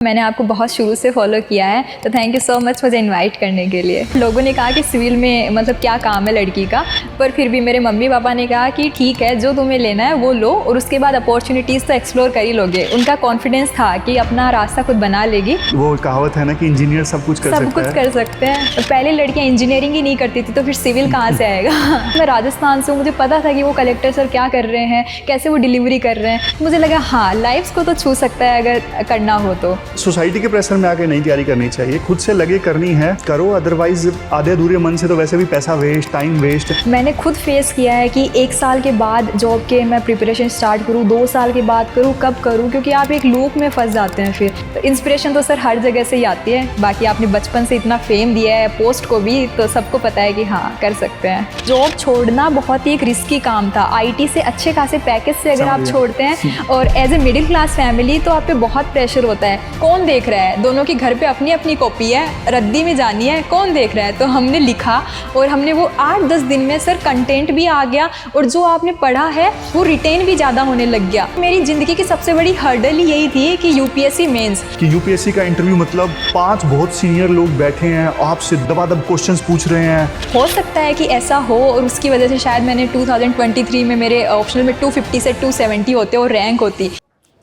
मैंने आपको बहुत शुरू से फॉलो किया है, तो थैंक यू सो मच मुझे इनवाइट करने के लिए। लोगों ने कहा कि सिविल में मतलब क्या काम है लड़की का, पर फिर भी मेरे मम्मी पापा ने कहा कि ठीक है, जो तुम्हें लेना है वो लो और उसके बाद अपॉर्चुनिटीज़ तो एक्सप्लोर कर ही लोगे। उनका कॉन्फिडेंस था कि अपना रास्ता खुद बना लेगी। वो कहावत है ना कि इंजीनियर सब कुछ कर सकते हैं। पहले लड़कियाँ इंजीनियरिंग ही नहीं करती थी, तो फिर सिविल कहाँ से आएगा। मैं राजस्थान से हूँ, मुझे पता था कि वो कलेक्टर सर क्या कर रहे हैं, कैसे वो डिलीवरी कर रहे हैं। मुझे लगा हाँ, लाइफ्स को तो छू सकता है अगर करना हो तो। सोसाइटी के प्रेशर में आके नहीं तैयारी करनी चाहिए, खुद से लगे करनी है करो, अदरवाइज आधे अधूरे मन से तो वैसे भी पैसा वेस्ट, टाइम वेस्ट। मैंने खुद फेस किया है कि 1 साल के बाद जॉब के मैं प्रिपरेशन स्टार्ट करूँ, 2 साल के बाद करूँ, कब करूँ, क्योंकि आप एक लूप में फंस जाते हैं। फिर तो इंस्पिरेशन तो सर हर जगह से ही आती है। बाकी आपने बचपन से इतना फेम दिया है पोस्ट को भी, तो सबको पता है कि हाँ कर सकते हैं। जॉब छोड़ना बहुत ही एक रिस्की काम था। IT से अच्छे खासे पैकेज से अगर आप छोड़ते हैं और as a middle class family, तो आप पे बहुत प्रेशर होता है। कौन देख रहा है, दोनों की घर पे अपनी अपनी कॉपी है, रद्दी में जानी है, कौन देख रहा है। तो हमने लिखा और हमने वो 8-10 दिन में सर कंटेंट भी आ गया और जो आपने पढ़ा है वो रिटेन भी ज़्यादा होने लग गया। मेरी ज़िंदगी की सबसे बड़ी हर्डल ही यही थी कि UPSC मेंस, कि UPSC का इंटरव्यू मतलब 5 बहुत सीनियर लोग बैठे हैं, आपसे दबादब क्वेश्चंस पूछ रहे हैं। हो सकता है कि ऐसा हो और उसकी वजह से शायद मैंने 2023 में मेरे ऑप्शनल में 250 से 270 होते और रैंक होती।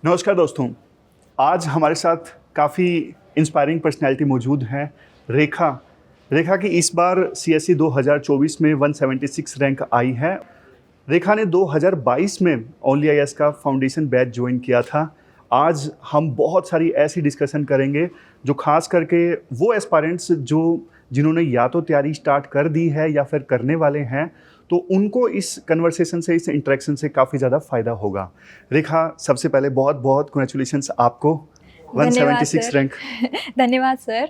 नमस्कार दोस्तों, आज हमारे साथ काफ़ी इंस्पायरिंग पर्सनैलिटी मौजूद हैं। रेखा की इस बार CSE 2024 में 176 रैंक आई है। रेखा ने 2022 में ओनली IAS का फाउंडेशन बैच ज्वाइन किया था। आज हम बहुत सारी ऐसी डिस्कशन करेंगे जो खास करके वो एस्पायरेंट्स जिन्होंने या तो तैयारी स्टार्ट कर दी है या फिर करने वाले हैं, तो उनको इस कन्वर्सेशन से, इस इंटरेक्शन से काफ़ी ज़्यादा फ़ायदा होगा। रेखा, सबसे पहले बहुत बहुत कांग्रेचुलेशंस आपको 176 रैंक। धन्यवाद सर।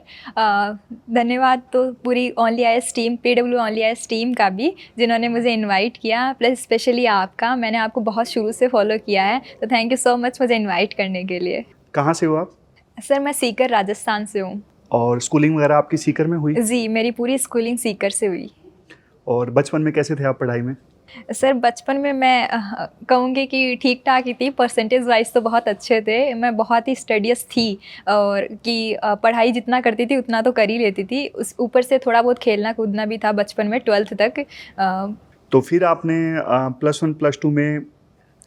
धन्यवाद तो पूरी only IAS team, PW only IAS team का भी, जिन्होंने मुझे इनवाइट किया, प्लस स्पेशली आपका। मैंने आपको बहुत शुरू से फॉलो किया है, तो थैंक यू सो मच मुझे इनवाइट करने के लिए। कहाँ से हो आप? सर मैं सीकर राजस्थान से हूँ। और स्कूलिंग वगैरह आपकी सीकर में हुई? जी, मेरी पूरी स्कूलिंग सीकर से हुई। और बचपन में कैसे थे आप पढ़ाई में? सर बचपन में मैं कहूँगी कि ठीक ठाक ही थी। परसेंटेज वाइज तो बहुत अच्छे थे। मैं बहुत ही स्टडियस थी और कि पढ़ाई जितना करती थी उतना तो कर ही लेती थी। उस ऊपर से थोड़ा बहुत खेलना कूदना भी था बचपन में, 12th तक। तो फिर आपने +1 +2 में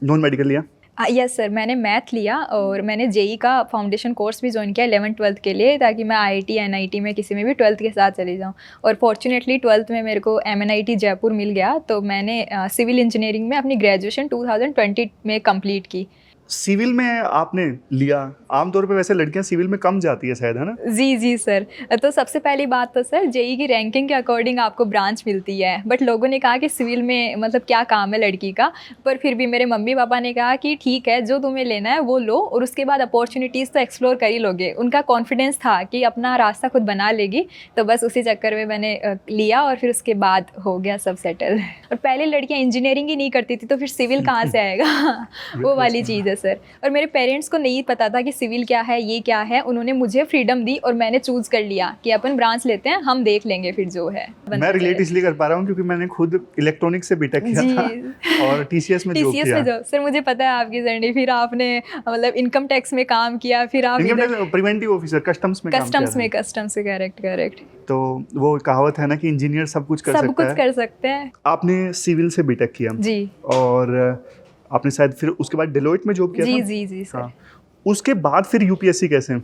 नॉन मेडिकल लिया? यस सर, मैंने मैथ लिया और मैंने JEE का फाउंडेशन कोर्स भी ज्वाइन किया 11th-12th के लिए, ताकि मैं IIT NIT में किसी में भी 12th के साथ चली जाऊँ। और फॉर्चुनेटली 12th में मेरे को MNIT जयपुर मिल गया, तो मैंने सिविल इंजीनियरिंग में अपनी ग्रेजुएशन 2020 में कंप्लीट की। सिविल में आपने लिया, आमतौर पे वैसे लड़कियां सिविल में कम जाती है शायद, है ना? जी सर। तो सबसे पहली बात तो सर JEE की रैंकिंग के अकॉर्डिंग आपको ब्रांच मिलती है, बट लोगों ने कहा कि सिविल में मतलब क्या काम है लड़की का। पर फिर भी मेरे मम्मी पापा ने कहा कि ठीक है, जो तुम्हें लेना है वो लो और उसके बाद अपॉर्चुनिटीज़ तो एक्सप्लोर कर ही लोगे। उनका कॉन्फिडेंस था कि अपना रास्ता खुद बना लेगी, तो बस उसी चक्कर में मैंने लिया और फिर उसके बाद हो गया सब सेटल। और पहले लड़कियाँ इंजीनियरिंग ही नहीं करती थी, तो फिर सिविल कहाँ से आएगा। वो वाली चीज़ है सर। और मेरे पेरेंट्स को नहीं पता था कि सिविल क्या है, ये क्या है। उन्होंने मुझे फ्रीडम दी और मैंने चूज कर लिया कि अपन ब्रांच लेते हैं, हम देख लेंगे फिर जो है। मैं रिलेट इसलिए कर पा रहा हूँ क्योंकि मैंने खुद इलेक्ट्रॉनिक्स से बीटेक किया था और TCS में जॉब किया। सर मुझे पता है आपकी जर्नी। फिर आपने मतलब इनकम टैक्स में काम किया, फिर आप प्रिवेंटिव ऑफिसर कस्टम्स में करेक्ट। तो वो कहावत है ना कि इंजीनियर सब कुछ कर सकते हैं। आपने सिविल से बीटेक किया जी, और आपने शायद फिर उसके बाद डेलोइट में जॉब किया था? जी सर। हाँ। उसके बाद फिर UPSC कैसे?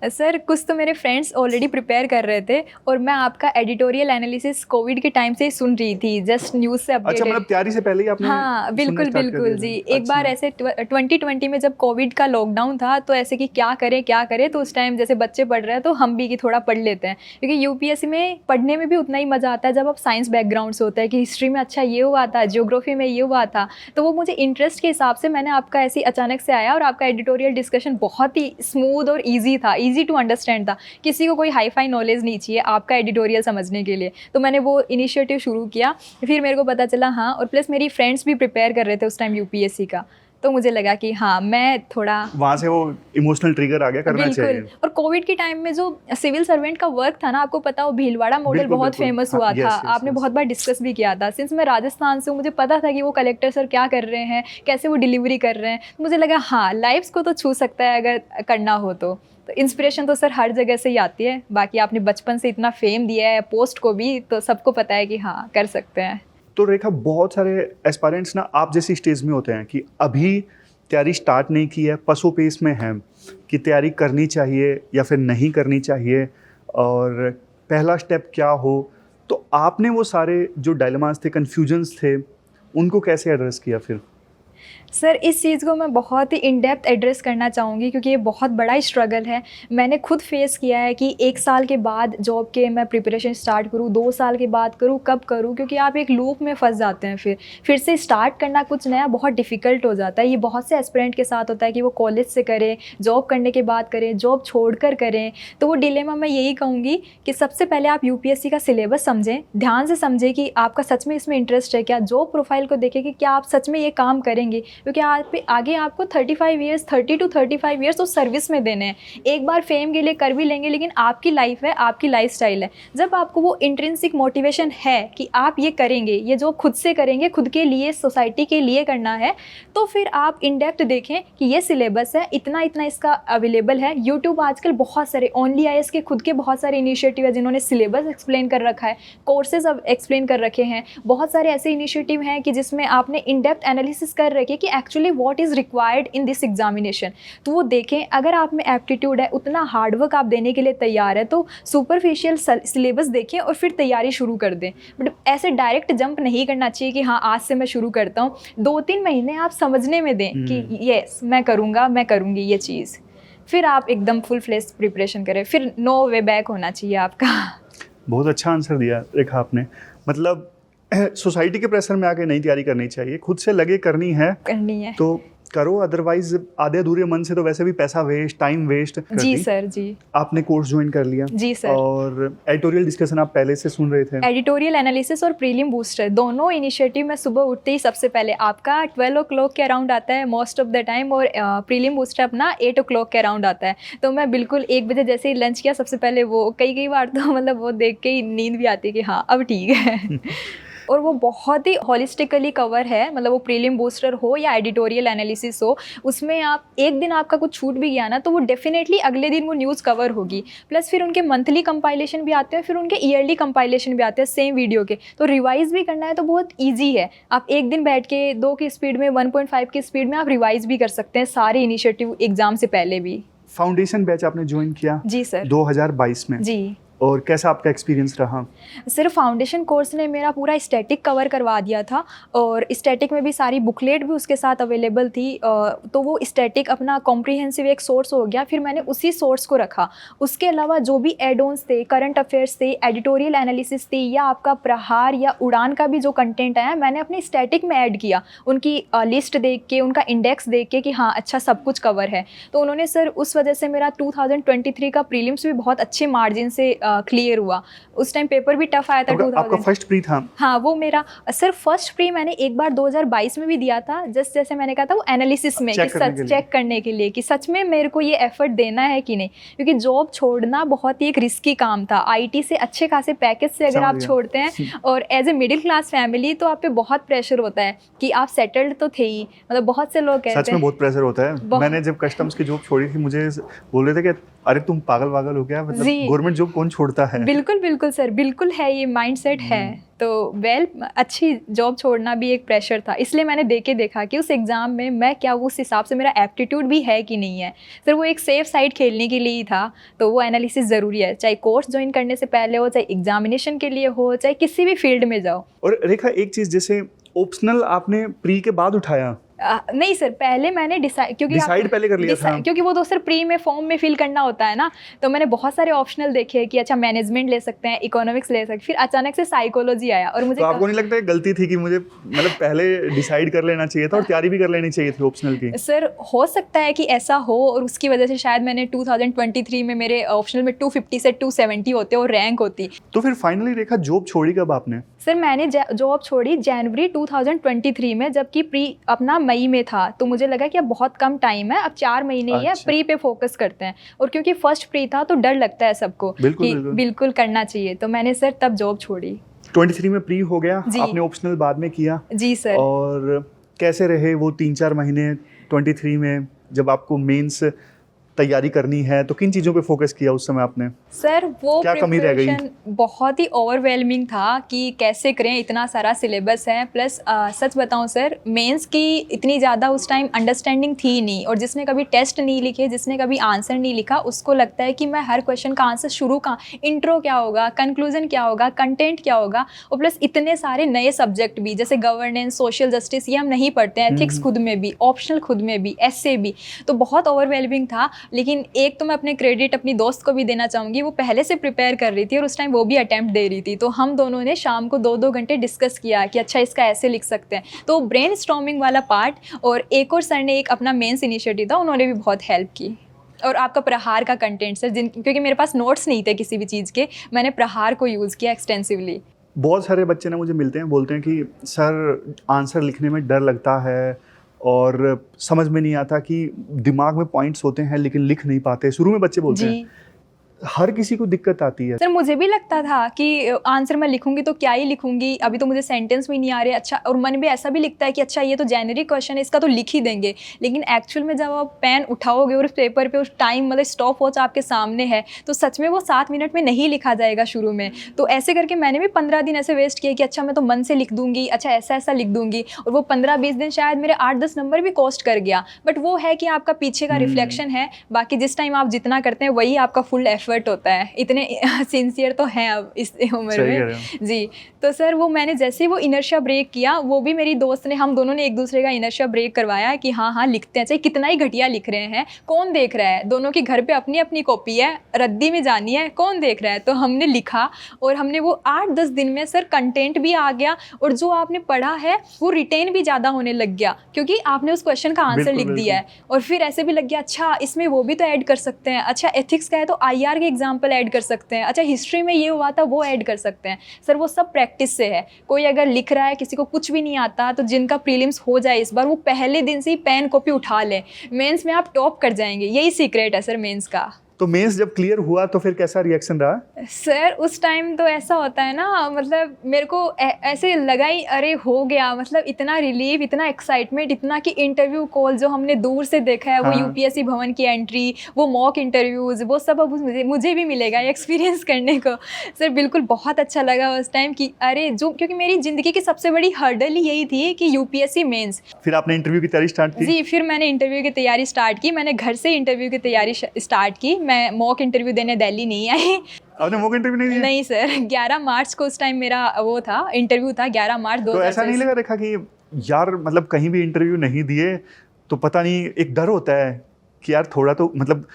सर कुछ तो मेरे फ्रेंड्स ऑलरेडी प्रिपेयर कर रहे थे और मैं आपका एडिटोरियल एनालिसिस कोविड के टाइम से ही सुन रही थी, जस्ट न्यूज़ से अपडेटेड। अच्छा, मतलब तैयारी से पहले ही आपने? हाँ बिल्कुल जी। एक बार ऐसे 2020 में जब कोविड का लॉकडाउन था, तो ऐसे कि क्या करें, तो उस टाइम जैसे बच्चे पढ़ रहे हैं तो हम भी कि थोड़ा पढ़ लेते हैं, क्योंकि UPSC में पढ़ने में भी उतना ही मज़ा आता है जब आप साइंस बैकग्राउंड से होता है कि हिस्ट्री में अच्छा ये हुआ था, ज्योग्राफी में ये हुआ था। तो वो मुझे इंटरेस्ट के हिसाब से मैंने आपका ऐसे अचानक से आया और आपका एडिटोरियल डिस्कशन बहुत ही स्मूथ और ईजी था, ईजी टू अंडरस्टैंड था। किसी को कोई हाई फाई नॉलेज नहीं चाहिए आपका एडिटोरियल समझने के लिए। तो मैंने वो इनिशिएटिव शुरू किया, फिर मेरे को पता चला हाँ, और प्लस मेरी फ्रेंड्स भी प्रिपेयर कर रहे थे उस टाइम UPSC का, तो मुझे लगा कि हाँ मैं थोड़ा वहाँ से वो इमोशनल ट्रिगर आ गया, करना चाहिए। बिल्कुल। और कोविड के टाइम में जो सिविल सर्वेंट का वर्क था ना, आपको पता हो भीलवाड़ा मॉडल बिल्कुल, बहुत बिल्कुल। फेमस हाँ, हुआ yes, था, yes, आपने yes। बहुत बार डिस्कस भी किया था। सिंस मैं राजस्थान से हूँ, मुझे पता था कि वो कलेक्टर सर क्या कर रहे हैं, कैसे वो डिलीवरी कर रहे हैं। तो मुझे लगा हाँ लाइफ्स को तो छू सकता है अगर करना हो तो इंस्पिरेशन तो सर हर जगह से ही आती है। बाकी आपने बचपन से इतना फेम दिया है पोस्ट को भी, तो सबको पता है कि हाँ कर सकते हैं। तो रेखा, बहुत सारे एस्पायरेंट्स ना आप जैसी स्टेज में होते हैं कि अभी तैयारी स्टार्ट नहीं की है, पसो पेस में है कि तैयारी करनी चाहिए या फिर नहीं करनी चाहिए, और पहला स्टेप क्या हो। तो आपने वो सारे जो डायलेमास थे, कन्फ्यूजन्स थे, उनको कैसे एड्रेस किया फिर? सर इस चीज़ को मैं बहुत ही इन डेप्थ एड्रेस करना चाहूँगी क्योंकि ये बहुत बड़ा स्ट्रगल है। मैंने खुद फेस किया है कि 1 साल के बाद जॉब के मैं प्रिपरेशन स्टार्ट करूँ, 2 साल के बाद करूँ, कब करूँ, क्योंकि आप एक लूप में फंस जाते हैं। फिर से स्टार्ट करना कुछ नया बहुत डिफ़िकल्ट हो जाता है। ये बहुत से एस्पिरेंट के साथ होता है कि वो कॉलेज से करें, जॉब करने के बाद करें, जॉब छोड़कर करें। तो वो डिलेमा मैं यही कहूँगी कि सबसे पहले आप यूपीएससी का सिलेबस समझें, ध्यान से समझें कि आपका सच में इसमें इंटरेस्ट है क्या। जॉब प्रोफाइल को देखें कि क्या आप सच में ये काम करेंगे, क्योंकि आगे आपको 35 ईयर्स 30 to 35 ईयर्स तो सर्विस में देने हैं। एक बार फेम के लिए कर भी लेंगे, लेकिन आपकी लाइफ है, आपकी लाइफस्टाइल है। जब आपको वो इंट्रिंसिक मोटिवेशन है कि आप ये करेंगे, ये जो खुद से करेंगे, खुद के लिए, सोसाइटी के लिए करना है, तो फिर आप इन डेप्थ देखें कि ये सिलेबस है, इतना इतना इसका अवेलेबल है। यूट्यूब आजकल बहुत सारे ओनली आईएएस के खुद के बहुत सारे इनिशिएटिव है जिन्होंने सिलेबस एक्सप्लेन कर रखा है, कोर्सेज अब एक्सप्लेन कर रखे हैं। बहुत सारे ऐसे इनिशिएटिव हैं कि जिसमें आपने इन डेप्थ एनालिसिस कर रखे कि actually what is required in this examination. तो वो देखें, अगर आप में एप्टीट्यूड है, उतना हार्डवर्क आप देने के लिए तैयार है, तो सुपरफिशियल सिलेबस देखें और फिर तैयारी शुरू कर दें। बट ऐसे डायरेक्ट जंप नहीं करना चाहिए कि हाँ आज से मैं शुरू करता हूँ। 2-3 महीने आप समझने में दें कि येस मैं करूँगा, मैं करूँगी ये चीज़, फिर आप एकदम फुल फ्लेज प्रिपरेशन करें। फिर नो वे बैक होना चाहिए आपका। बहुत अच्छा आंसर दिया रेखा आपने। मतलब सोसाइटी के प्रेशर में आके नहीं तैयारी करनी चाहिए, खुद से लगे करनी है तो करो, अदरवाइज आधे अधूरे मन से तो वैसे भी पैसा वेस्ट, टाइम वेस्ट। जी सर जी। आपने कोर्स ज्वाइन कर लिया? जी सर। और एडिटोरियल डिस्कशन आप पहले से सुन रहे थे? एडिटोरियल एनालिसिस और प्रीलिम बूस्टर दोनों इनिशिएटिव में सुबह उठते ही सबसे पहले आपका 12 o'clock के अराउंड आता है मोस्ट ऑफ द टाइम, और प्रीलिम बूस्टर अपना 8 o'clock के अराउंड आता है। तो मैं बिल्कुल 1 बजे जैसे ही लंच किया, सबसे पहले वो कई बार तो मतलब वो देख के ही नींद भी आती है कि हाँ अब ठीक है। और वो बहुत ही हॉलिस्टिकली कवर है, मतलब वो प्रीलिम बूस्टर हो या एडिटोरियल एनालिसिस हो, उसमें आप एक दिन आपका कुछ छूट भी गया ना तो वो डेफिनेटली अगले दिन वो न्यूज़ कवर होगी। प्लस फिर उनके मंथली कंपाइलेशन भी आते हैं, फिर उनके ईयरली कंपाइलेशन भी आते हैं सेम वीडियो के। तो रिवाइज भी करना है तो बहुत ईजी है, आप एक दिन बैठ के 2 की स्पीड में, 1.5 की स्पीड में आप रिवाइज भी कर सकते हैं सारे इनिशिएटिव एग्जाम से पहले भी। फाउंडेशन बैच आपने ज्वाइन किया? जी सर। 2022 में? जी। और कैसा आपका एक्सपीरियंस रहा? सिर्फ फाउंडेशन कोर्स ने मेरा पूरा स्टैटिक कवर करवा दिया था, और स्टैटिक में भी सारी बुकलेट भी उसके साथ अवेलेबल थी। तो वो स्टैटिक अपना कॉम्प्रिहेंसिव एक सोर्स हो गया, फिर मैंने उसी सोर्स को रखा। उसके अलावा जो भी एड-ऑन्स थे, करंट अफेयर्स थे, एडिटोरियल एनालिसिस थी, या आपका प्रहार या उड़ान का भी जो कंटेंट आया मैंने अपने स्टैटिक में ऐड किया। उनकी लिस्ट देख के, उनका इंडेक्स देख के कि हाँ अच्छा सब कुछ कवर है। तो उन्होंने सर उस वजह से मेरा 2023 का प्रीलिम्स भी बहुत अच्छे मार्जिन से क्लियर हुआ। उस टाइम पेपर भी टफ आया था। आपका फर्स्ट प्री था? हाँ वो मेरा सर फर्स्ट प्री मैंने एक बार 2022 में भी दिया था, जस्ट जैसे मैंने कहा था वो एनालिसिस में कि सच चेक करने के लिए कि सच में मेरे को ये एफर्ट देना है कि नहीं, क्योंकि जॉब छोड़ना बहुत ही एक रिस्की काम था। आईटी से अच्छे खासे पैकेज से अगर आप छोड़ते हैं और as a middle class family, तो आप पे बहुत प्रेशर होता है कि आप सेटल्ड तो थे ही, मतलब बहुत से लोग कहते हैं। सच में बहुत प्रेशर होता है। मैंने जब कस्टम्स की जॉब छोड़ी थी, मुझे बोल रहे थे कि अरे तुम पागल हो गया, मतलब गवर्नमेंट जॉब कौन छोड़ता है। बिल्कुल बिल्कुल सर, बिल्कुल है, ये माइंडसेट है। तो अच्छी जॉब छोड़ना भी एक प्रेशर था, इसलिए मैंने देखा कि उस एग्ज़ाम में मैं क्या उस हिसाब से मेरा एप्टीट्यूड भी है कि नहीं है। सर वो एक सेफ साइड खेलने के लिए ही था, तो वो एनालिसिस ज़रूरी है, चाहे कोर्स ज्वाइन करने से पहले हो, चाहे एग्जामिनेशन के लिए हो, चाहे किसी भी फील्ड में जाओ। और रेखा एक चीज़, जैसे ऑप्शनल आपने प्री के बाद उठाया? नहीं सर, पहले मैंने डिसाइड पहले कर लिया था, क्योंकि वो तो सर प्री में फॉर्म में फिल करना होता है ना। तो मैंने बहुत सारे ऑप्शनल देखे कि अच्छा मैनेजमेंट ले सकते हैं, इकोनॉमिक्स ले सकते हैं, फिर अचानक से साइकोलॉजी आया। और मुझे तो आपको नहीं लगता है गलती थी कि मुझे मतलब पहले डिसाइड कर लेना चाहिए था और तैयारी भी कर लेनी चाहिए थी ऑप्शनल की? सर हो सकता है कि ऐसा हो, और उसकी वजह से शायद मैंने 2023 में मेरे ऑप्शनल में 250 से 270 होते और रैंक होती। तो फिर फाइनली रेखा जॉब छोड़ी कब आपने? सर मैंने जॉब छोड़ी जनवरी 2023 में, जबकि प्री अपना मई में था, तो मुझे लगा कि अब बहुत कम टाइम है, अब 4 महीने ही है, अच्छा। प्री पे फोकस करते हैं। और क्योंकि फर्स्ट प्री था तो डर लगता है सबको बिल्कुल, कि बिल्कुल। बिल्कुल करना चाहिए, तो मैंने सर तब जॉब छोड़ी। 23 में प्री हो गया, जी। आपने ऑप्शनल बाद में किया। जी सर। और कैसे रहे वो 3-4 महीने 23 में, जब आपको मेंस तैयारी करनी है, तो किन चीज़ों पे फोकस किया उस समय आपने? सर वो क्या कमी रह गई? प्रिपरेशन बहुत ही ओवरवेलमिंग था कि कैसे करें, इतना सारा सिलेबस है, प्लस सच बताऊं सर, मेंस की इतनी ज़्यादा उस टाइम अंडरस्टैंडिंग थी नहीं, और जिसने कभी टेस्ट नहीं लिखे, जिसने कभी आंसर नहीं लिखा, उसको लगता है कि मैं हर क्वेश्चन का आंसर शुरू का इंट्रो क्या होगा, कंक्लूजन क्या होगा, कंटेंट क्या होगा, और प्लस इतने सारे नए सब्जेक्ट भी, जैसे गवर्नेंस, सोशल जस्टिस, ये हम नहीं पढ़ते हैं, एथिक्स खुद में भी, ऑप्शनल खुद में भी, एसए भी, तो बहुत ओवरवेलमिंग था। लेकिन एक तो मैं अपने क्रेडिट अपनी दोस्त को भी देना चाहूँगी, वो पहले से प्रिपेयर कर रही थी और उस टाइम वो भी अटैम्प्ट दे रही थी, तो हम दोनों ने शाम को 2-2 घंटे डिस्कस किया कि अच्छा इसका ऐसे लिख सकते हैं, तो ब्रेन स्टॉर्मिंग वाला पार्ट। और एक और सर ने एक अपना मेंस इनिशिएटिव था, उन्होंने भी बहुत हेल्प की। और आपका प्रहार का कंटेंट सर, क्योंकि मेरे पास नोट्स नहीं थे किसी भी चीज़ के, मैंने प्रहार को यूज़ किया एक्सटेंसिवली। बहुत सारे बच्चे ना मुझे मिलते हैं, बोलते हैं कि सर आंसर लिखने में डर लगता है और समझ में नहीं आता, कि दिमाग में पॉइंट्स होते हैं लेकिन लिख नहीं पाते। शुरू में बच्चे बोलते हैं, हर किसी को दिक्कत आती है। सर मुझे भी लगता था कि आंसर मैं लिखूंगी तो क्या ही लिखूंगी, अभी तो मुझे सेंटेंस भी नहीं आ रहे, अच्छा, और मन में ऐसा भी लिखता है कि अच्छा ये तो जेनरिक क्वेश्चन है, इसका तो लिख ही देंगे। लेकिन एक्चुअल में जब आप पेन उठाओगे और उस पेपर पे उस टाइम मतलब स्टॉप वॉच आपके सामने है, तो सच में वो 7 मिनट में नहीं लिखा जाएगा शुरू में। तो ऐसे करके मैंने भी 15 दिन ऐसे वेस्ट किए कि अच्छा मैं तो मन से लिख दूंगी, अच्छा ऐसा ऐसा लिख दूंगी, और वो 15-20 दिन शायद मेरे 8-10 नंबर भी कॉस्ट कर गया। बट वो है कि आपका पीछे का रिफ्लेक्शन है, बाकी जिस टाइम आप जितना करते हैं वही आपका फुल एफर्ट होता है। इतने सिंसियर तो हैं अब इस उम्र में। जी, तो सर वो मैंने जैसे ही वो इनर्शिया ब्रेक किया, वो भी मेरी दोस्त ने, हम दोनों ने एक दूसरे का इनर्शिया ब्रेक करवाया कि हाँ हाँ लिखते हैं, चाहे कितना ही घटिया लिख रहे हैं, कौन देख रहा है, दोनों की घर पे अपनी अपनी कॉपी है, रद्दी में जानी है, कौन देख रहा है। तो हमने लिखा और हमने वो 8-10 दिन में सर कंटेंट भी आ गया, और जो आपने पढ़ा है वो रिटेन भी ज़्यादा होने लग गया, क्योंकि आपने उस क्वेश्चन का आंसर लिख दिया है। और फिर ऐसे भी लग गया अच्छा इसमें वो भी तो ऐड कर सकते हैं, अच्छा एथिक्स का है तो IR के एग्जाम्पल ऐड कर सकते हैं, अच्छा हिस्ट्री में ये हुआ था वो ऐड कर सकते हैं। सर वो सब प्रैक्टिस से है। कोई अगर लिख रहा है, किसी को कुछ भी नहीं आता, तो जिनका प्रीलिम्स हो जाए इस बार, वो पहले दिन से ही पेन कॉपी उठा ले, मेंस में आप टॉप कर जाएंगे। यही सीक्रेट है सर मेंस का। तो मेंस जब क्लियर हुआ तो फिर कैसा रिएक्शन रहा? सर उस टाइम तो ऐसा होता है ना, मतलब मेरे को ऐसे लगा ही अरे हो गया, मतलब इतना रिलीफ, इतना एक्साइटमेंट, इतना कि इंटरव्यू कॉल जो हमने दूर से देखा है, वो UPSC भवन की एंट्री, वो मॉक इंटरव्यूज़, वो सब अब मुझे भी मिलेगा एक्सपीरियंस करने को। सर बिल्कुल बहुत अच्छा लगा उस टाइम कि अरे जो, क्योंकि मेरी ज़िंदगी की सबसे बड़ी हर्डल ही यही थी कि UPSC मेंस। फिर आपने इंटरव्यू की तैयारी स्टार्ट की? जी, फिर मैंने इंटरव्यू की तैयारी स्टार्ट की, मैंने घर से इंटरव्यू की तैयारी स्टार्ट की। मैं मॉक इंटरव्यू देने दिल्ली नहीं आई। आपने मॉक इंटरव्यू नहीं दिया? नहीं सर, 11 मार्च को उस टाइम मेरा वो था, इंटरव्यू था 11 मार्च 2023। तो ऐसा नहीं लगा रेखा कि यार मतलब कहीं भी इंटरव्यू नहीं दिए तो पता नहीं, एक डर होता है कि यार थोड़ा तो मतलब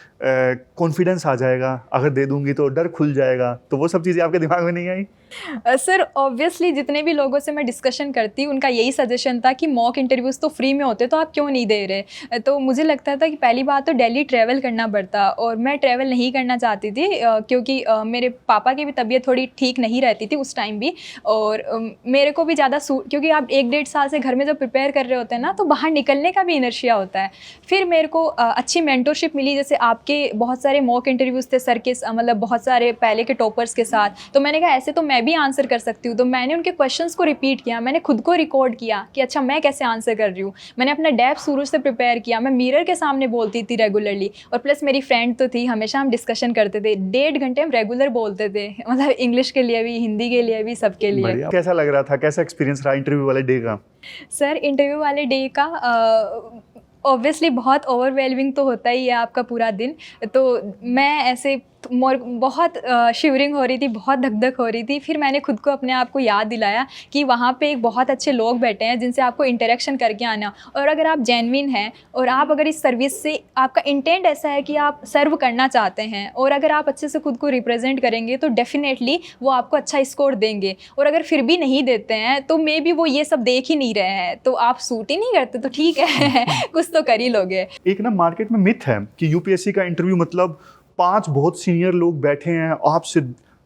कॉन्फिडेंस आ जाएगा, अगर दे दूंगी तो डर खुल जाएगा, तो वो सब चीज़ें आपके दिमाग में नहीं आई? सर ऑब्वियसली जितने भी लोगों से मैं डिस्कशन करती, उनका यही सजेशन था कि मॉक इंटरव्यूज़ तो फ्री में होते, तो आप क्यों नहीं दे रहे। तो मुझे लगता था कि पहली बात तो दिल्ली ट्रैवल करना पड़ता, और मैं ट्रैवल नहीं करना चाहती थी, क्योंकि मेरे पापा की भी तबीयत थोड़ी ठीक नहीं रहती थी उस टाइम भी, और मेरे को भी ज़्यादा क्योंकि आप 1-1.5 साल से घर में जब प्रिपेयर कर रहे होते हैं ना, तो बाहर निकलने का भी इनर्शिया होता है। फिर मेरे को अच्छी मेंटरशिप मिली, जैसे आपके बहुत सारे मॉक इंटरव्यूज़ थे सर के, मतलब बहुत सारे पहले के टॉपर्स के साथ, तो मैंने कहा ऐसे तो मैं भी आंसर कर सकती हूँ। तो मैंने उनके क्वेश्चंस को रिपीट किया, मैंने खुद को रिकॉर्ड किया कि अच्छा मैं कैसे आंसर कर रही हूँ। मैंने अपना डेप शुरू से प्रिपेयर किया, मैं मिरर के सामने बोलती थी रेगुलरली, और प्लस मेरी फ्रेंड तो थी, हमेशा हम डिस्कशन करते थे, 1.5 घंटे हम रेगुलर बोलते थे, मतलब इंग्लिश के लिए भी, हिंदी के लिए भी, सबके लिए। कैसा लग रहा था, कैसा एक्सपीरियंस रहा इंटरव्यू वाले डे का? सर इंटरव्यू वाले डे का ऑब्वियसली बहुत ओवरवेलमिंग तो होता ही है आपका पूरा दिन। तो मैं ऐसे बहुत शिवरिंग हो रही थी, बहुत धक धक हो रही थी। फिर मैंने खुद को अपने आप को याद दिलाया कि वहाँ पे एक बहुत अच्छे लोग बैठे हैं जिनसे आपको इंटरेक्शन करके आना, और अगर आप जेन्युइन हैं और आप अगर इस सर्विस से आपका इंटेंट ऐसा है कि आप सर्व करना चाहते हैं, और अगर आप अच्छे से खुद को रिप्रेजेंट करेंगे तो डेफिनेटली वो आपको अच्छा स्कोर देंगे। और अगर फिर भी नहीं देते हैं तो मे बी वो ये सब देख ही नहीं रहे हैं, तो आप सूट ही नहीं करते तो ठीक है कुछ तो कर ही लोगे। एक ना मार्केट में मिथ है कि UPSC का इंटरव्यू मतलब 5 बहुत सीनियर लोग बैठे हैं, आपसे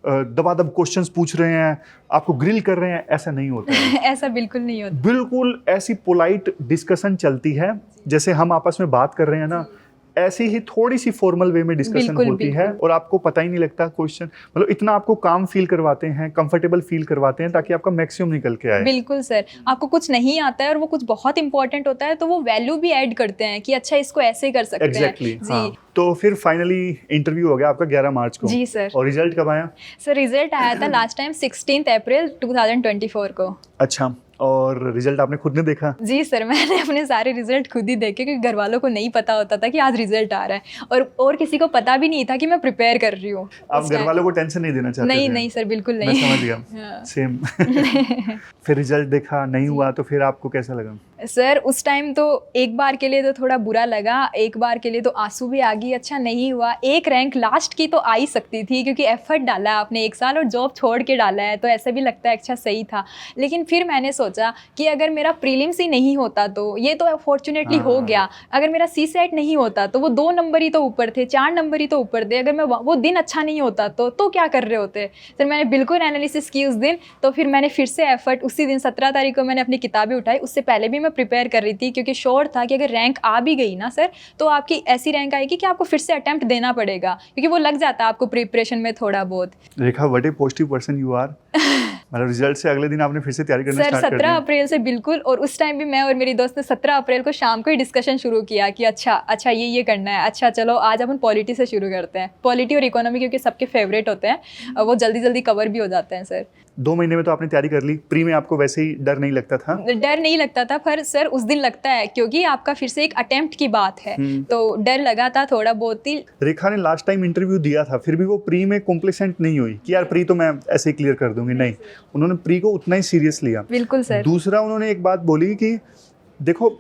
दबादब क्वेश्चंस पूछ रहे हैं, आपको ग्रिल कर रहे हैं, ऐसा नहीं होता है। ऐसा बिल्कुल नहीं होता। बिल्कुल ऐसी पोलाइट डिस्कशन चलती है जैसे हम आपस में बात कर रहे हैं ना, ऐसी ही थोड़ी सी फॉर्मल वे में डिस्कशन बिल्कुल, होती है और आपको पता ही नहीं लगता क्वेश्चन, मतलब इतना आपको काम फील करवाते हैं, कंफर्टेबल फील करवाते हैं ताकि आपका मैक्सिमम निकल के आए। बिल्कुल सर, आपको कुछ नहीं आता है और वो कुछ बहुत इंपॉर्टेंट होता है तो वो वैल्यू भी ऐड करते हैं कि अच्छा इसको ऐसे कर सकते एग्जैक्टली हैं। हाँ। तो फिर फाइनली इंटरव्यू हो गया आपका 11 मार्च को। जी सर। और रिजल्ट कब आया? सर रिजल्ट आया था लास्ट टाइम 16 अप्रैल 2024 को। अच्छा, और रिजल्ट आपने खुद ने देखा? जी सर, मैंने अपने सारे रिजल्ट खुद ही देखे क्योंकि घर वालों को नहीं पता होता था कि आज रिजल्ट आ रहा है और किसी को पता भी नहीं था कि मैं प्रिपेयर कर रही हूँ। आप घर वालों को टेंशन नहीं देना चाहते नहीं थे? नहीं सर, बिल्कुल नहीं। मैं समझ गया। सेम। फिर रिजल्ट देखा, नहीं हुआ तो फिर आपको कैसा लगा? सर उस टाइम तो एक बार के लिए तो थोड़ा बुरा लगा, एक बार के लिए तो आंसू भी आ गई, अच्छा नहीं हुआ। एक रैंक लास्ट की तो आ ही सकती थी क्योंकि एफर्ट डाला है आपने 1 साल और जॉब छोड़ के डाला है, तो ऐसा भी लगता है अच्छा सही था। लेकिन फिर मैंने सोचा कि अगर मेरा प्रीलिम्स ही नहीं होता तो ये तो फॉर्चुनेटली हो गया, अगर मेरा सी सेट नहीं होता तो वो 2 नंबर ही तो ऊपर थे, 4 नंबर ही तो ऊपर थे, अगर मैं वो दिन अच्छा नहीं होता तो क्या कर रहे होते। सर मैंने बिल्कुल एनालिसिस की उस दिन, तो फिर मैंने फिर से एफर्ट उसी दिन 17 तारीख को मैंने अपनी किताबें उठाई। उससे पहले भी मैं प्रिपेयर कर रही थी क्योंकि श्योर था कि अगर रैंक आ भी गई ना सर तो आपकी ऐसी रैंक आएगी कि आपको फिर से अटेम्प्ट देना पड़ेगा क्योंकि वो लग जाता है आपको प्रिपरेशन में थोड़ा बहुत। Rekha, what a positive person you are. मतलब रिजल्ट से अगले दिन आपने फिर से तैयारी करना सर स्टार्ट कर दी? 17 अप्रैल से बिल्कुल, और उस टाइम भी मैं और मेरी दोस्त ने 17 अप्रैल को शाम को ही डिस्कशन शुरू किया कि अच्छा ये करना है, अच्छा चलो आज अपन पॉलिटी से शुरू करते हैं। पॉलिटी और इकोनॉमी क्योंकि सबके फेवरेट होते हैं, वो जल्दी जल्दी कवर भी हो जाते हैं सर। 2 महीने में तो आपने तैयारी कर ली। प्री में आपको वैसे ही डर नहीं लगता था? डर नहीं लगता था, पर सर उस दिन लगता है क्योंकि आपका फिर से एक अटेम्प्ट की बात है तो डर लगा था थोड़ा बहुत ही। रेखा ने लास्ट टाइम इंटरव्यू दिया था, फिर भी वो प्री में कॉम्प्लेसेंट नहीं हुई कि यार प्री तो मैं ऐसे ही क्लियर कर दूंगी, नहीं, उन्होंने प्री को उतना ही सीरियस लिया। बिल्कुल सर। दूसरा उन्होंने एक बात बोली कि देखो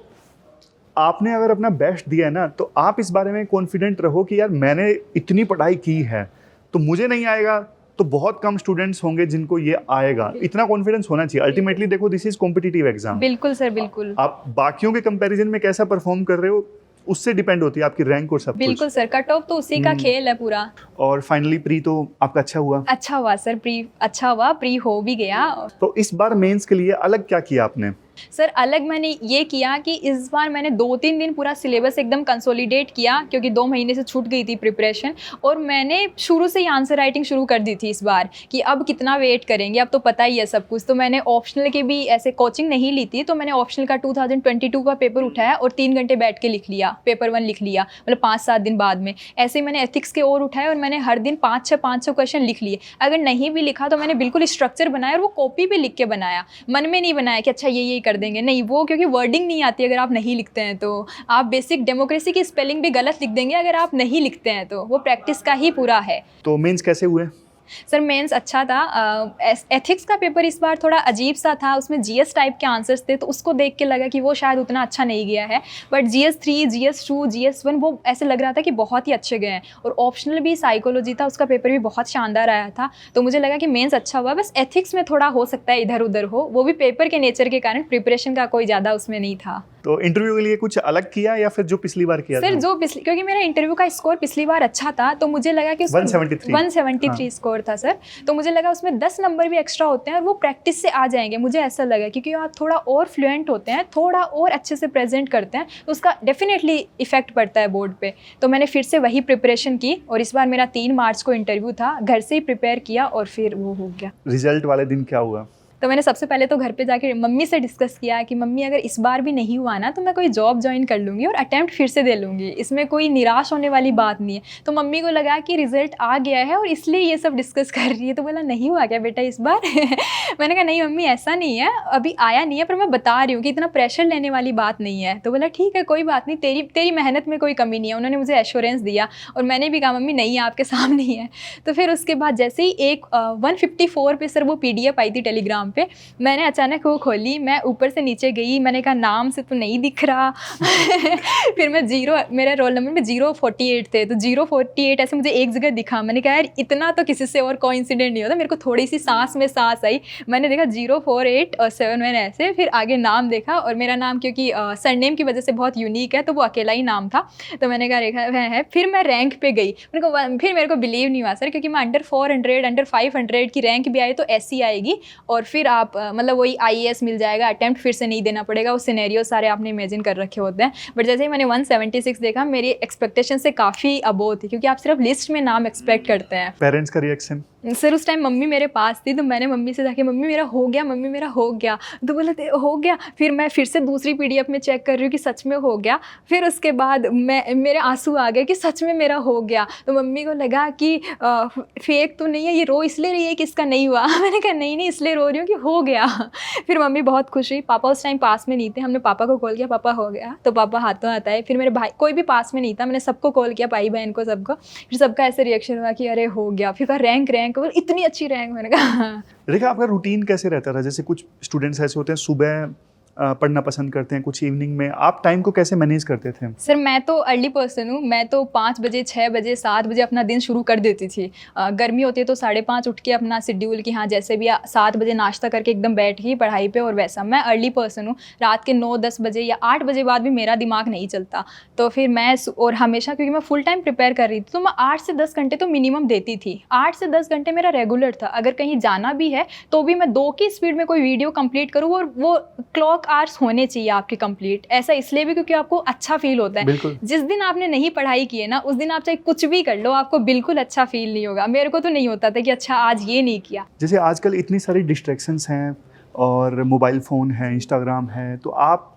आपने अगर अपना बेस्ट दिया है ना तो आप इस बारे में कॉन्फिडेंट रहो कि यार मैंने इतनी पढ़ाई की है तो मुझे नहीं आएगा तो बहुत कम स्टूडेंट्स होंगे जिनको ये आएगा। इतना कॉन्फिडेंस होना चाहिए। अल्टीमेटली देखो दिस इज कॉम्पिटिटिव एग्जाम। बिल्कुल सर, बिल्कुल। आप बाकियों के कंपैरिजन में कैसा परफॉर्म कर रहे हो उससे डिपेंड होती है आपकी रैंक और सब कुछ। बिल्कुल सर, कट ऑफ तो उसी का खेल है पूरा। और फाइनली प्री तो आपका अच्छा हुआ? अच्छा हुआ सर, प्री अच्छा हुआ, प्री हो भी गया। तो इस बार मेंस के लिए अलग क्या किया आपने? सर अलग मैंने ये किया कि इस बार मैंने 2-3 दिन पूरा सिलेबस एकदम कंसोलिडेट किया क्योंकि 2 महीने से छूट गई थी प्रिपरेशन, और मैंने शुरू से ही आंसर राइटिंग शुरू कर दी थी इस बार कि अब कितना वेट करेंगे, अब तो पता ही है सब कुछ। तो मैंने ऑप्शनल के भी ऐसे कोचिंग नहीं ली थी, तो मैंने ऑप्शनल का 2022 का पेपर उठाया और 3 घंटे बैठ के लिख लिया, पेपर 1 लिख लिया, मतलब 5-7 दिन बाद में। ऐसे ही मैंने एथिक्स के और उठाए और मैंने हर दिन 500 क्वेश्चन लिख लिए। अगर नहीं भी लिखा तो मैंने बिल्कुल स्ट्रक्चर बनाया और वो कॉपी भी लिख के बनाया, मन में नहीं बनाया कि अच्छा ये कर देंगे, नहीं, वो क्योंकि वर्डिंग नहीं आती अगर आप नहीं लिखते हैं तो। आप बेसिक डेमोक्रेसी की स्पेलिंग भी गलत लिख देंगे अगर आप नहीं लिखते हैं तो, वो प्रैक्टिस का ही पूरा है। तो मेंस कैसे हुए? सर मेंस अच्छा था। एथिक्स का पेपर इस बार थोड़ा अजीब सा था, उसमें जीएस टाइप के आंसर्स थे तो उसको देख के लगा कि वो शायद उतना अच्छा नहीं गया है, बट GS3, GS2, GS1 वो ऐसे लग रहा था कि बहुत ही अच्छे गए हैं। और ऑप्शनल भी साइकोलॉजी था, उसका पेपर भी बहुत शानदार आया था, तो मुझे लगा कि मेंस अच्छा हुआ। बस एथिक्स में थोड़ा हो सकता है इधर उधर हो, वो भी पेपर के नेचर के कारण, प्रिपरेशन का कोई ज़्यादा उसमें नहीं था। तो इंटरव्यू के लिए कुछ अलग किया या फिर जो पिछली बार किया सर था? जो पिछली, क्योंकि मेरा इंटरव्यू का स्कोर पिछली बार अच्छा था तो मुझे लगा कि 173 स्कोर था सर, तो मुझे लगा उसमें 10 नंबर भी एक्स्ट्रा होते हैं और वो प्रैक्टिस से आ जाएंगे, मुझे ऐसा लगा। क्योंकि आप थोड़ा और फ्लुएंट होते हैं, थोड़ा और अच्छे से प्रेजेंट करते हैं तो उसका डेफिनेटली इफेक्ट पड़ता है बोर्ड पे। तो मैंने फिर से वही प्रिपरेशन की और इस बार मेरा 3 मार्च को इंटरव्यू था, घर से ही प्रिपेयर किया और फिर वो हो गया। रिजल्ट वाले दिन क्या हुआ? तो मैंने सबसे पहले तो घर पे जाके मम्मी से डिस्कस किया कि मम्मी अगर इस बार भी नहीं हुआ ना तो मैं कोई जॉब ज्वाइन कर लूँगी और अटेम्प्ट फिर से दे लूँगी, इसमें कोई निराश होने वाली बात नहीं है। तो मम्मी को लगा कि रिजल्ट आ गया है और इसलिए ये सब डिस्कस कर रही है, तो बोला नहीं हुआ क्या बेटा इस बार? मैंने कहा नहीं मम्मी ऐसा नहीं है, अभी आया नहीं है, पर मैं बता रही हूँ कि इतना प्रेशर लेने वाली बात नहीं है। तो बोला ठीक है कोई बात नहीं, तेरी मेहनत में कोई कमी नहीं है। उन्होंने मुझे एश्योरेंस दिया और मैंने भी कहा मम्मी नहीं आपके सामने ही है। तो फिर उसके बाद जैसे ही एक 154 पे सर वो PDF आई थी टेलीग्राम पे, मैंने अचानक वो खोली, मैं ऊपर से नीचे गई, मैंने कहा नाम से तो नहीं दिख रहा। फिर मैं मेरा रोल नंबर में 048 थे, तो 048 ऐसे मुझे एक जगह दिखा। मैंने कहा यार इतना तो किसी से और कोइंसिडेंट नहीं होता। मेरे को थोड़ी सी सांस में सांस आई, मैंने देखा 048 और 71 ऐसे, फिर आगे नाम देखा और मेरा नाम क्योंकि सरनेम की वजह से बहुत यूनिक है तो वो अकेला ही नाम था, तो मैंने कहा रेखा वह है। फिर मैं रैंक पे गई, फिर मेरे को बिलीव नहीं हुआ सर, क्योंकि मैं अंडर 400 अंडर 500 की रैंक भी आई तो ऐसी आएगी और फिर आप मतलब वही IAS मिल जाएगा, अटैम्प्ट फिर से नहीं देना पड़ेगा, वो सिनेरियो सारे आपने इमेजिन कर रखे होते हैं। बट जैसे ही मैंने 176 देखा, मेरी एक्सपेक्टेशन से काफ़ी अबोव थी, क्योंकि आप सिर्फ लिस्ट में नाम एक्सपेक्ट करते हैं। पेरेंट्स का रिएक्शन? सर उस टाइम मम्मी मेरे पास थी, तो मैंने मम्मी से जाके मम्मी मेरा हो गया, मम्मी मेरा हो गया, तो बोला हो गया। फिर मैं फिर से दूसरी PDF में चेक कर रही हूँ कि सच में हो गया। फिर उसके बाद मेरे आंसू आ गए कि सच में मेरा हो गया। तो मम्मी को लगा कि फेक तो नहीं है, ये रो इसलिए रही है कि इसका नहीं हुआ। मैंने कहा नहीं इसलिए रो रही हूँ कि हो गया। फिर मम्मी बहुत खुश हुई। पापा उस टाइम पास में नहीं थे, हमने पापा को कॉल किया, पापा हो गया, तो पापा हाथों हाथ आए। फिर मेरे भाई, कोई भी पास में नहीं था, मैंने सबको कॉल किया, भाई बहन को, सबको। फिर सबका ऐसे रिएक्शन हुआ कि अरे हो गया। फिर कहा रैंक इतनी अच्छी रैंक, मैंने कहा। रेखा, आपका रूटीन कैसे रहता था? जैसे कुछ स्टूडेंट्स ऐसे होते हैं सुबह पढ़ना पसंद करते हैं, कुछ इवनिंग में, आप टाइम को कैसे मैनेज करते थे? सर मैं तो अर्ली पर्सन हूँ, मैं तो 5 बजे 6 बजे 7 बजे अपना दिन शुरू कर देती थी। गर्मी होती है तो 5:30 उठ के अपना शेड्यूल कि हाँ जैसे भी 7 बजे नाश्ता करके एकदम बैठ गई पढ़ाई पे, और वैसा मैं अर्ली पर्सन हूँ। रात के 9-10 बजे या 8 बजे बाद भी मेरा दिमाग नहीं चलता। तो फिर मैं, और हमेशा क्योंकि मैं फुल टाइम प्रिपेयर कर रही थी, तो मैं 8 से 10 घंटे तो मिनिमम देती थी। 8 से 10 घंटे मेरा रेगुलर था। अगर कहीं जाना भी है तो भी मैं 2 की स्पीड में कोई वीडियो कंप्लीट करूँ, और वो क्लॉक आवर्स होने चाहिए आपके कंप्लीट। ऐसा इसलिए भी क्योंकि आपको अच्छा फील होता है। जिस दिन आपने नहीं पढ़ाई की है ना, उस दिन आप चाहे कुछ भी कर लो, आपको बिल्कुल अच्छा फील नहीं होगा। मेरे को तो नहीं होता था कि अच्छा आज ये नहीं किया। जैसे आजकल इतनी सारी डिस्ट्रैक्शंस हैं और मोबाइल फ़ोन है, इंस्टाग्राम है, तो आप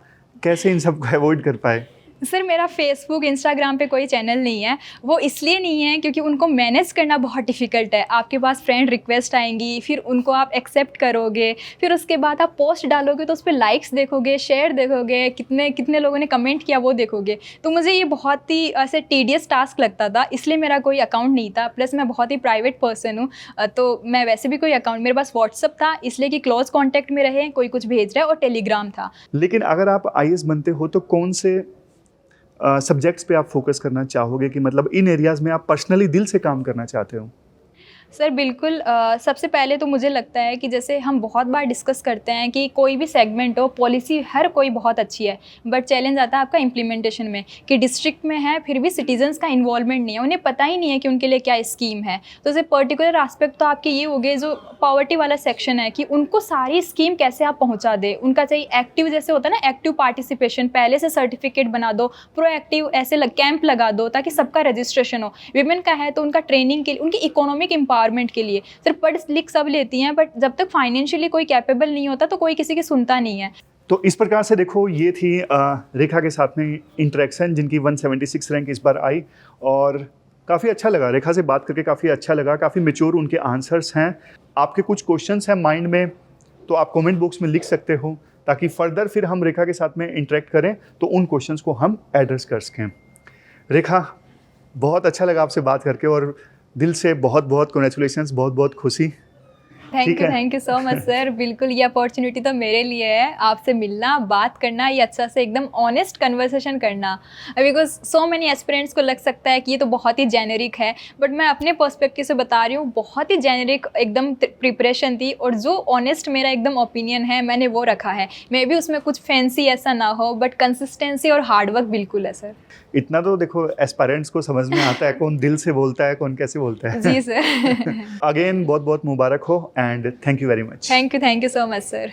कैसे इन सब को अवॉइड कर पाए? सर मेरा फेसबुक इंस्टाग्राम पे कोई चैनल नहीं है। वो इसलिए नहीं है क्योंकि उनको मैनेज करना बहुत डिफ़िकल्ट है। आपके पास फ्रेंड रिक्वेस्ट आएंगी, फिर उनको आप एक्सेप्ट करोगे, फिर उसके बाद आप पोस्ट डालोगे तो उस पर लाइक्स देखोगे, शेयर देखोगे, कितने कितने लोगों ने कमेंट किया वो देखोगे। तो मुझे ये बहुत ही ऐसे टीडियस टास्क लगता था, इसलिए मेरा कोई अकाउंट नहीं था। प्लस मैं बहुत ही प्राइवेट पर्सन हूँ, तो मैं वैसे भी कोई अकाउंट, मेरे पास व्हाट्सअप था इसलिए कि क्लोज कॉन्टैक्ट में रहे, कोई कुछ भेज रहा है, और टेलीग्राम था। लेकिन अगर आप IAS बनते हो तो कौन से सब्जेक्ट्स पे आप फोकस करना चाहोगे, कि मतलब इन एरियाज़ में आप पर्सनली दिल से काम करना चाहते हो? सर बिल्कुल, सबसे पहले तो मुझे लगता है कि जैसे हम बहुत बार डिस्कस करते हैं कि कोई भी सेगमेंट हो, पॉलिसी हर कोई बहुत अच्छी है, बट चैलेंज आता है आपका इम्प्लीमेंटेशन में, कि डिस्ट्रिक्ट में है फिर भी सिटीजन्स का इन्वॉल्वमेंट नहीं है, उन्हें पता ही नहीं है कि उनके लिए क्या स्कीम है। तो जैसे पर्टिकुलर एस्पेक्ट तो आपके ये हो गए, जो पॉवर्टी वाला सेक्शन है, कि उनको सारी स्कीम कैसे आप पहुँचा दें। उनका चाहिए एक्टिव, जैसे होता है ना एक्टिव पार्टिसिपेशन, पहले से सर्टिफिकेट बना दो, प्रोएक्टिव ऐसे कैंप लगा दो ताकि सबका रजिस्ट्रेशन हो। विमेन का है तो उनका ट्रेनिंग के लिए, उनकी इकोनॉमिक एम्पावरमेंट के लिए। सिर्फ पढ़ लिख सब लेती हैं, बट जब तक फाइनेंशियली कोई कैपेबल नहीं होता तो कोई किसी की सुनता नहीं है। तो इस प्रकार से देखो, ये थी रेखा के साथ में इंटरेक्शन, जिनकी 176 रैंक इस बार आई, और काफ़ी अच्छा लगा रेखा से बात करके, काफ़ी अच्छा लगा, काफ़ी मैच्योर उनके आंसर्स हैं। आपके कुछ क्वेश्चंस हैं माइंड में तो आप कमेंट बॉक्स में लिख सकते हो, ताकि फर्दर फिर हम रेखा के साथ में इंटरेक्ट करें तो उन क्वेश्चंस को हम एड्रेस कर सकें। रेखा, बहुत अच्छा लगा आपसे बात करके, और दिल से बहुत बहुत कॉन्ग्रेचुलेशंस, बहुत बहुत खुशी। Thank you so much sir. बिल्कुल, ये अपॉर्चुनिटी तो मेरे लिए है, आपसे मिलना, बात करना, ये अच्छा से एकदम ऑनेस्ट कन्वर्सेशन करना। बिकॉज सो मेनी एस्पिरेंट्स को लग सकता है कि ये तो बहुत ही जेनेरिक है, बट मैं अपने पर्सपेक्टिव से बता रही हूँ, बहुत ही जेनेरिक एकदम प्रिपरेशन थी, और जो ऑनेस्ट मेरा एकदम ओपिनियन है मैंने वो रखा है। मे भी उसमें कुछ फैंसी ऐसा ना हो, बट कंसिस्टेंसी और हार्डवर्क बिल्कुल है सर। इतना तो देखो एस्पायरेंट्स को समझ में आता है कौन दिल से बोलता है, कौन कैसे बोलता है। जी सर। अगेन बहुत बहुत मुबारक हो, and thank you very much. Thank you so much sir.